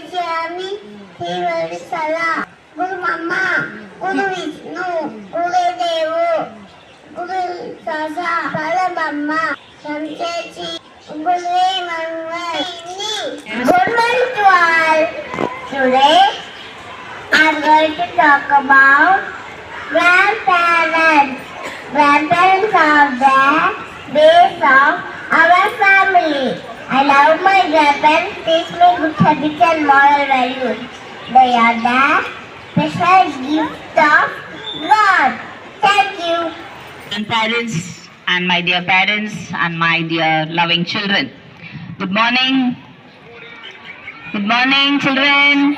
Swami, Guru Sala, Guru Mama, Guru Vishnu, Guru Devu, Guru Sasa, Sala Mama, Samchechi, Guru Emmanuel. Good morning to all. Today I'm going to talk about grandparents. Grandparents are the base of our family. I love my grandparents, teach me good habits and moral values. They are the special gift of God. Thank you. Grandparents and my dear parents and my dear loving children. Good morning. Good morning, children.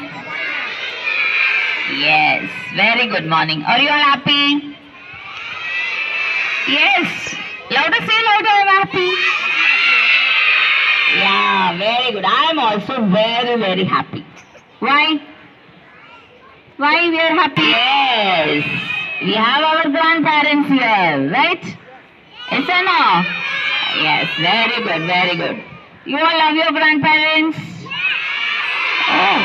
Yes, very good morning. Are you all happy? Yes. Louder, say louder, I'm happy. Yeah, very good. I am also very, very happy. Why? Why we are happy? Yes. We have our grandparents here, right? Yes or no? Yes, very good, very good. You all love your grandparents? Oh,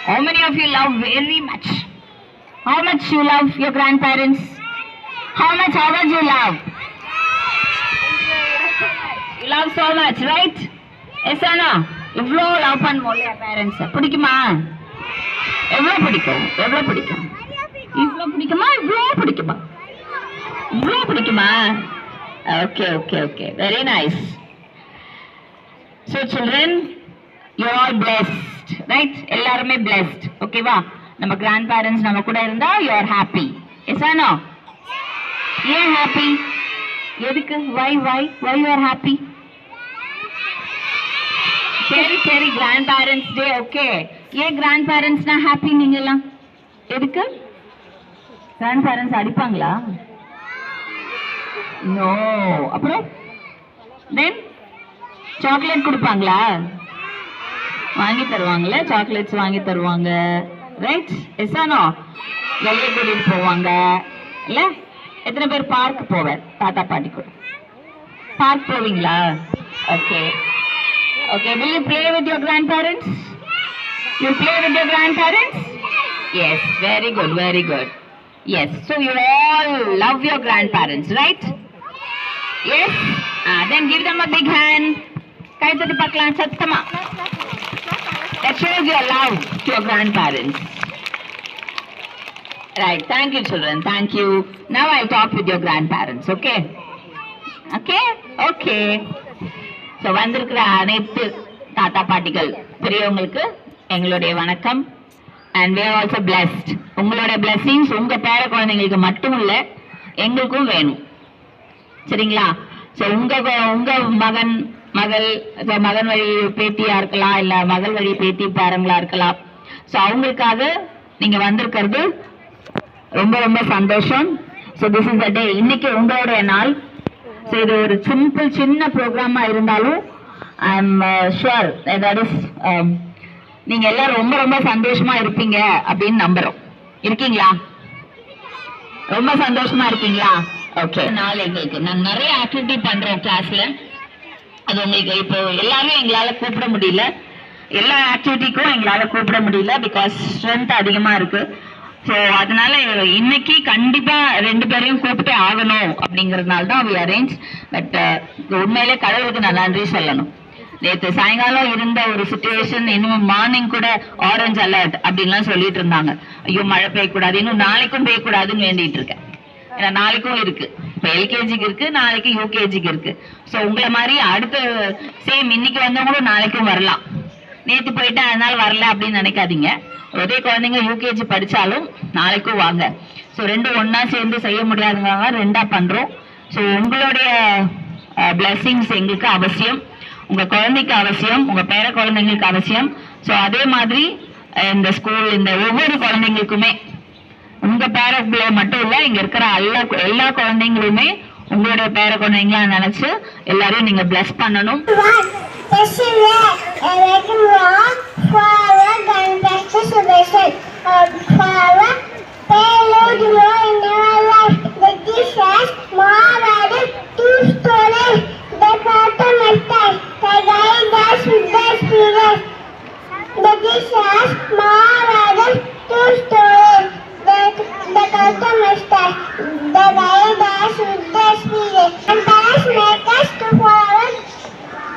how many of you love very much? How much you love your grandparents? How much you love? You love so much, right? Yes or no? இவ்வளோ love பண்ணுவோம்ல பேரண்ட்ஸை பிடிக்குமா? எவ்வளோ பிடிக்கும்? எவ்வளோ பிடிக்கும்? இவ்வளோ பிடிக்குமா? இவ்வளோ பிடிக்குமா? இவ்வளோ பிடிக்குமா? Okay okay okay very nice. So children you all blessed, right? எல்லாருமே பிளெஸ்ட், ஓகேவா? நம்ம கிராண்ட் பேரண்ட்ஸ் நம்ம கூட இருந்தா you are happy. Yes or no? ஏன் ஹாப்பி? எதுக்கு? Why you are happy? சரி சரி, கிராண்ட் பேரண்ட்ஸ் டே, ஓகே. ஏன் கிராண்ட் பேரண்ட்ஸ்னா ஹாப்பி நீங்கெல்லாம்? எதுக்கு? கிராண்ட் பேரண்ட்ஸ் அடிப்பாங்களா? நோ. அப்புறம் தென் சாக்லேட் கொடுப்பாங்களா? வாங்கி தருவாங்களே, சாக்லேட்ஸ் வாங்கி தருவாங்க, ரைட்? S or no? வெளியே கூட்டிட்டு போவாங்க இல்ல? எத்தனை பேர் பார்க் போவேன் தாத்தா பாட்டி கூட? பார்க் போவீங்களா? Okay okay, will you play with your grandparents? You play with your grandparents? Yes, very good, very good. Yes, so you all love your grandparents, right? Yes? Then give them a big hand. Kai tadi paklan sattama. That shows your love to your grandparents. Right, thank you children, thank you. Now I'll talk with your grandparents, okay? Okay? Okay. So வந்திருக்கிற அனைத்து தாத்தா பாட்டிகள் பெரியவங்களுக்கு எங்களுடைய வணக்கம். And we are also blessed. உங்களோட blessings உங்க பேர குழந்தைங்களுக்கு மட்டும் இல்லை, எங்களுக்கும் வேணும், சரிங்களா? ஸோ உங்க மகன் மகள், மகன் வழி பேத்தியா இருக்கலாம், இல்லை மகள் வழி பேத்தி பேரங்களா இருக்கலாம். ஸோ அவங்களுக்காக நீங்க வந்திருக்கிறது ரொம்ப ரொம்ப சந்தோஷம். ஸோ திஸ் இஸ் த டே. இன்னைக்கு உங்களுடைய நாள். ஸோ இது ஒரு சின்ன ப்ரோக்ராமா இருந்தாலும் I am sure that is நீங்க எல்லாரும் ரொம்ப ரொம்ப சந்தோஷமா இருப்பீங்க அப்படின்னு நம்புறோம். இருக்கீங்களா? ரொம்ப சந்தோஷமா இருக்கீங்களா? ஓகே. நாள் எங்களுக்கு நான் நிறைய ஆக்டிவிட்டி பண்றோம் கிளாஸ்ல. அது உங்களுக்கு இப்போ எல்லாரும் எங்களால கூப்பிட முடியல, எல்லா ஆக்டிவிட்டிக்கும் எங்களால கூப்பிட முடியல, பிகாஸ் ஸ்ட்ரென்த் அதிகமா இருக்கு. ஸோ அதனால இன்னைக்கு கண்டிப்பா 2 பேரையும் கூப்பிட்டு ஆகணும் அப்படிங்கறதுனால தான் we arrange. பட் உண்மையிலே கடவுளுக்கு நான் நன்றி சொல்லணும். நேற்று சாயங்காலம் இருந்த ஒரு சிச்சுவேஷன், இன்னும் மார்னிங் கூட ஆரஞ்ச் அலர்ட் அப்படின்லாம் சொல்லிட்டு இருந்தாங்க. ஐயோ மழை பெய்யக்கூடாது, இன்னும் நாளைக்கும் பெய்யக்கூடாதுன்னு வேண்டிட்டு இருக்கேன். ஏன்னா நாளைக்கும் இருக்கு, இப்போ எல்கேஜிக்கு இருக்கு, நாளைக்கு யூகேஜிக்கு இருக்கு. ஸோ உங்களை மாதிரி அடுத்த சேம் இன்னைக்கு வந்தவங்களும் நாளைக்கும் வரலாம். நேற்று போயிட்டு அதனால வரல அப்படின்னு நினைக்காதீங்க. ஒரே குழந்தைங்க யூகேஜி படிச்சாலும் நாளைக்கும் வாங்க. ஸோ 2 ஒன்னா சேர்ந்து செய்ய முடியாதுங்க, 2ஆ பண்றோம். ஸோ உங்களுடைய பிளெஸிங்ஸ் எங்களுக்கு அவசியம், உங்க குழந்தைக்கு அவசியம், உங்க பேர குழந்தைங்களுக்கு அவசியம். ஸோ அதே மாதிரி இந்த ஸ்கூல் இந்த ஒவ்வொரு குழந்தைங்களுக்குமே, உங்க பேர பிள்ளை மட்டும் இல்ல, இங்க இருக்கிற எல்லா குழந்தைங்களுமே உங்களுடைய பேர குழந்தைங்களா நினைச்சு எல்லாரையும் நீங்க பிளஸ் பண்ணணும். The more than 2 stories. The custom is that the riders with the experience. And parents make us to follow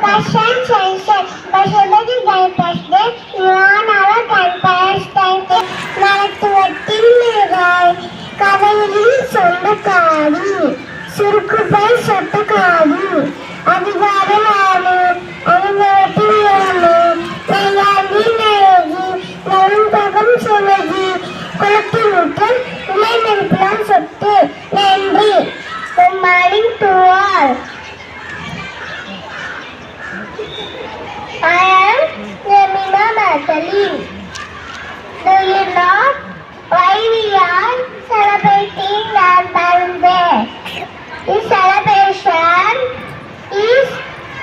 Russian sunset. But everybody grandparents day, we on our grandparents' time. நடத்துவத்தில் கதைகளில் சொந்தக்காரி சுருக்குப்பை சொத்தக்காரி அதிகாரமானு அனுபவத்தில் நெய்யாண்டி நெய்யி நலன்பகம் சுமதி குளத்தில் முற்றல் விலை மதிப்பிலான் சொத்து நன்றி. Good morning to all. I am Yamina Natalie. Do you know why we are celebrating Grandparents' Day? This celebration is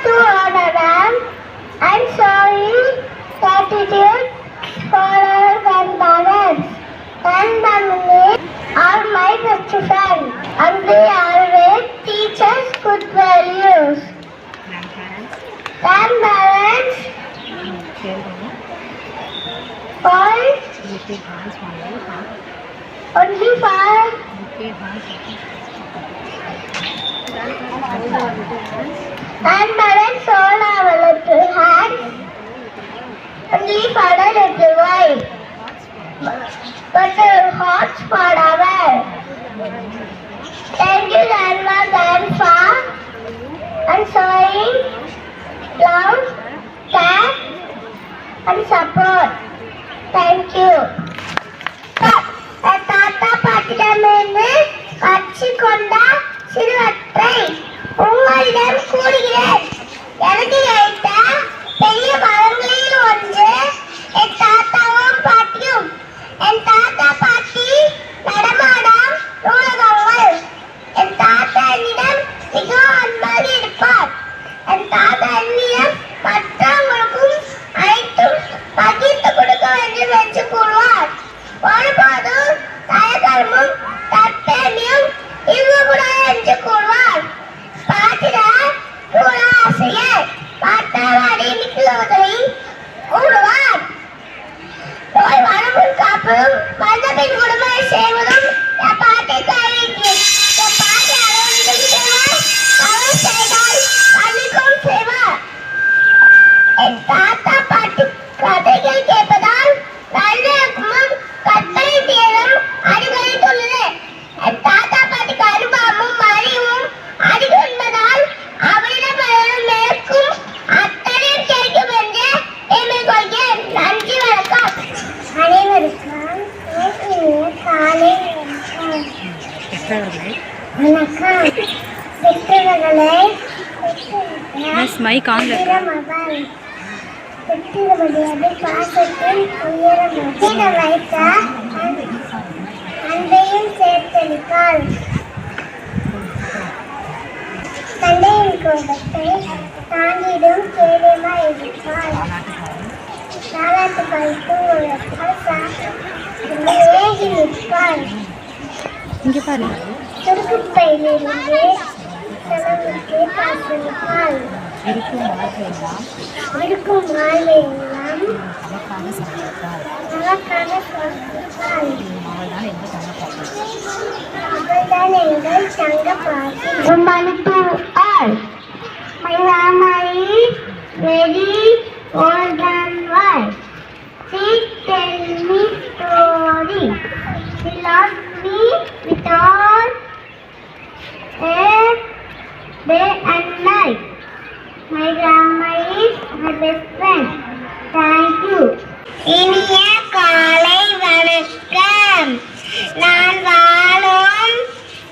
to honor them and showing gratitude for our grandparents. Grandparents are my best friends and they always teach us good values. Grandparents only for grandparents hold our little hands only for a little while, but their hearts forever. Thank you, Grandma, Grandpa, and showing love, care, and support. Thank you. தாத்தா பாட்டிடமிருந்து கற்றுக்கொண்ட சிறுவற்றை உங்களிடம் கூறுகிறேன். எனக்கு கிடைத்த பெரிய மரங்களில் ஒன்று என் தாத்தாவும் பாட்டியும். என் தாத்தா பாட்டி நடமாடும் நூலகங்கள். என் தாத்தா என்னிடம் மிகவும் அன்பாக இருப்பார். என் தாத்தா என்னிடம் மற்றவங்களுக்கும் அனைத்தும் பகிர்ந்து கொடுக்க வேண்டும் என்று கூறுவார். ஒருபோதும் தயக்கமும் தற்பெண்ணியும் இருக்கக்கூடாது என்று கூறுவார். பாட்டினார் நூலாசிரியர் பாட்டாவாடி நிற்கிறவர்களை கூறுவார். நோய் வரமுன் காப்பதும் மந்தபின் குடும்பத்தை செய்வதும் என் பாட்டை கைவிட்டேன். என் பாட்டை அளவுக்கும் செய்வார், அவர் செய்தால் அன்னைக்கும் செய்வார். என் தாத்தா பாட்டி கதைகள் கேட்பதால் நல்ல கற்பனை திறனும் அதிகரித்துள்ளது. என் தாத்தா பாட்டிக்கு அனுபவமும் அறிவும் அதிகம் என்பதால் அவரிடம் மேற்கும் அத்தனையும் கிடைக்கும் என்று எண்ணிக்கொள்கிறேன். நன்றி, வணக்கம். அனைவருக்கும் காலை வணக்கம். பெற்றவர்களை பெற்றுவது பாசத்தில் உயர வைத்த அன்பையும் சேர்த்தளித்தாள். தந்தையின் கோபத்தை தாங்கிடும் கேடயமாய் இருப்பாள். சாலாட்டு பழித்து உழைப்பால் ஏகி நிற்பாள். சுருக்குப்பையிலிருந்து செலவுக்கு காத்திருப்பாள். இருக்கும் வாழ்வையெல்லாம் நமக்காக கொடுத்தாள். அவள்தான் எங்கள் தங்க பாட்டி. My grandma is very old and wise. She tells me stories. She loves me with all day and night. My grandma is my best friend. Thank you. இனிய காலை வணக்கம். நான் வாழும்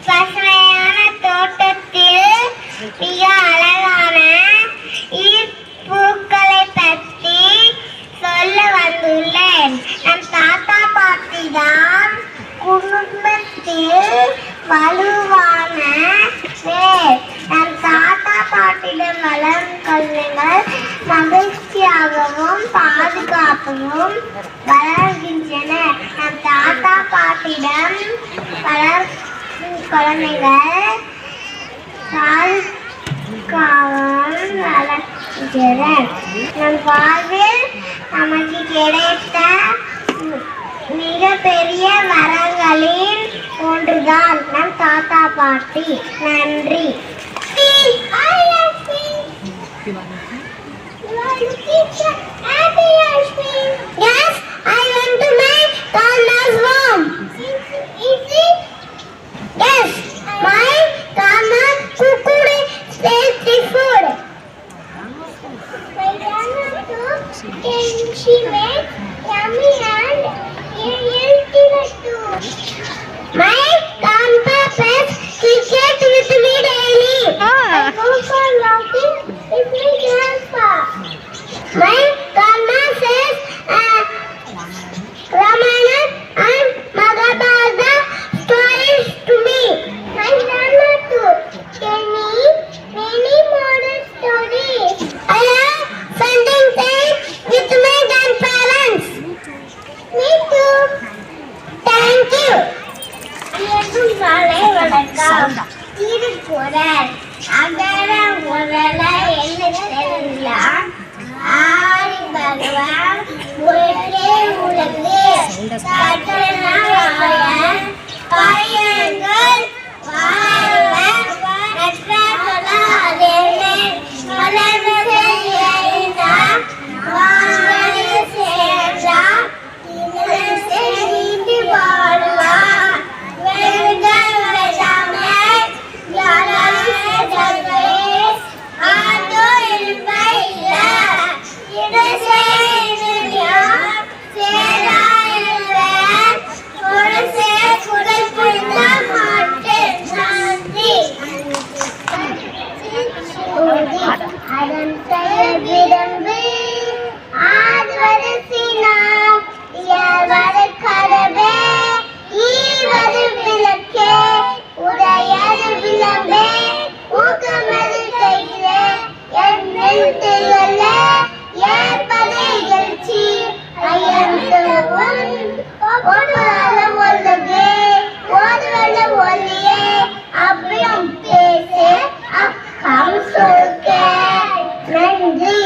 பசுமையான தோட்டத்தில் மிக அழகான பூக்களை பற்றி சொல்ல வந்துள்ளேன். நம் தாத்தா பாட்டி தான் குடும்பத்தில் வலுவான பேர். நம் தாத்தா பாட்டிடம் வளரும் குழந்தைகள் மகிழ்ச்சியாகவும் பாதுகாப்பாகவும் வளர்கின்றன. நம் தாத்தா பாட்டிடம் வளரும் குழந்தைகள் பாதுகாப்பாகவும் நம் வாழ்வில் நமக்கு கிடைத்த மிகப்பெரிய வரங்களில் ஒன்றுதான் நம் தாத்தா பாட்டி. நன்றி. Yes, I went to my grandma's home. Yes, my grandma cooked tasty food. My grandma cooked and she made yummy and healthy food. My grandpa plays cricket with me daily. I go for walking with my grandpa. My grandma says Ramayana and Mahabharata stories to me. My grandma too tell me many modern stories. I love spending time with my grandparents. Me too. Thank you. அனைவருக்கும் காலை வணக்கம். திருக்குறள் அகர முதல எழுத்தெல்லாம் ஆதி பகவான் ஒரே உலகு கற்றனாய பயன்கள் வாழ்வ நற்றாதே மலர்ந்து எய்தா வாழி சேர்ந்தா செய்தி வாழ்வா வெறுங்கள் வெதாமே யாரே ஆதோ இருப்பைய இது செய்தியா சேராயில்ல ஒரு சே குறைப்பிட மாட்டேன் நன்றி. அதன் பெயர் விரும்பி ஆழ்வது சினம் இயல்வது கதவே ஈவது விளக்கே உடையது விளம்பே ஊக்கமது கையிலே என்னில் திகழ ஏற்பதை எழுச்சி ஐயந்தவும் ஒடுவலம் ஒல்லுகே ஓதுவலம் ஒல்லியே அவ்வியம் பேசே அக்கம் சொல்கே. நன்றி.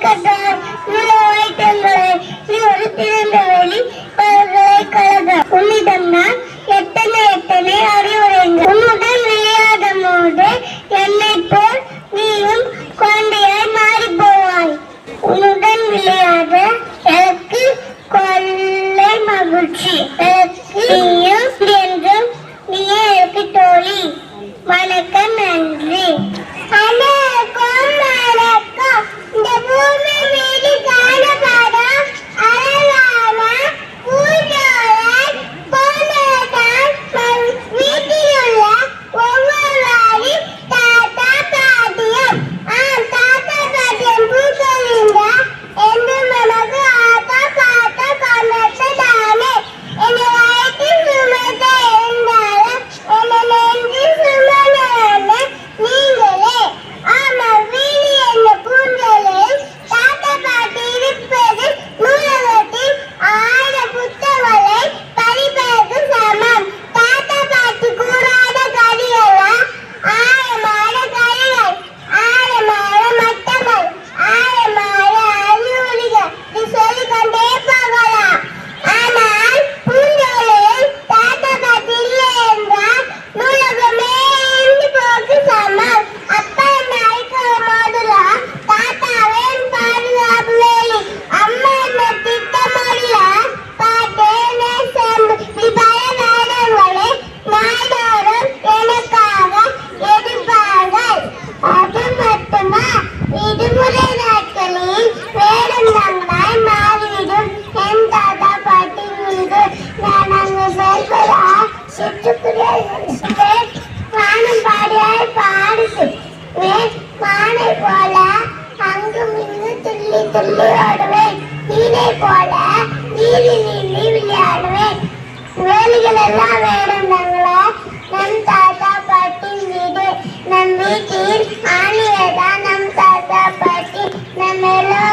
கட்டார் வைத்தங்களை ஒரு திறந்தவெளி பல்கலைக்கழகம். உன்னிடம் நான் எத்தனை அறிவுரைங்கள். உன்னுடன் விளையாடும் போது என்னை போல் நீயும் குழந்தையாய் மாறி போவாய். உன்னுடன் விளையாட எனக்கு கொள்ளை மகிழ்ச்சி. எனக்கு நீயும் என்றும் நீயே எனக்கு தோழி. வணக்கம், நன்றி. அனைவருக்கும் வணக்கம். இந்த பூமி மீது காணப்படும் அழகான பூஞ்சோலை போலதான் வீட்டில் உள்ள ஒவ்வொருவரின் தாத்தா பாட்டியும். தாத்தா பாட்டியும் பூக்களிந்த என்று நமக்கு ஆத்தா பாத்தா காணத்தானே. என்னை வயிற்றில் சுமந்த இருந்தாலும் என்னை நெஞ்சில் சுமந்த நீங்களே. ஆமா, வீடு என்ன பூஞ்சோலையில் தாத்தா பாட்டி இருப்பது நூலகத்தில் 1000 புத்தகங்களை படிப்பதற்கு சமம். தாத்தா பாட்டி கூறாத கதையெல்லாம் 1000 கதைகள், 1000 மட்டங்கள், 1000 அறிவுரைகள் சொல்லிக்கொண்டே போகலாம். ஆனால் பூஞ்சோலையில் தாத்தா பாட்டி இல்லை என்றால் நூலகமே இருந்து போக்கு சமம். அப்பா என்ன அழைக்கிற போதெல்லாம் தாத்தாவே பாதுகாப்பு வேலி, அம்மா என்ன திட்டமல்ல பாட்டு நேசம். இப்படி பல நாடகங்களை நாடோறும் எனக்காக எடுப்பார்கள். அது மட்டுமா, விடுமுறை நாட்களில் வேடந்தாங்களாய் மாறிவிடும் என் தாத்தா பாட்டி வீடு. நான் அங்கு செல்வதா சிட்டுக்குருவிகள் வானம் பாடியாய் பாடுது. மானை போல அங்கும் இங்கு துள்ளி துள்ளி ஓடுவேன். நீரை போல நீரி நீந்தி விளையாடுவேன். வேலிகள் எல்லாம் வேடந்தாங்களா நம் தாத்தா பாட்டி வீடு. நம் வீட்டில் ஆணியதான் நம் தாத்தா பாட்டி. நம்ம எல்லாம்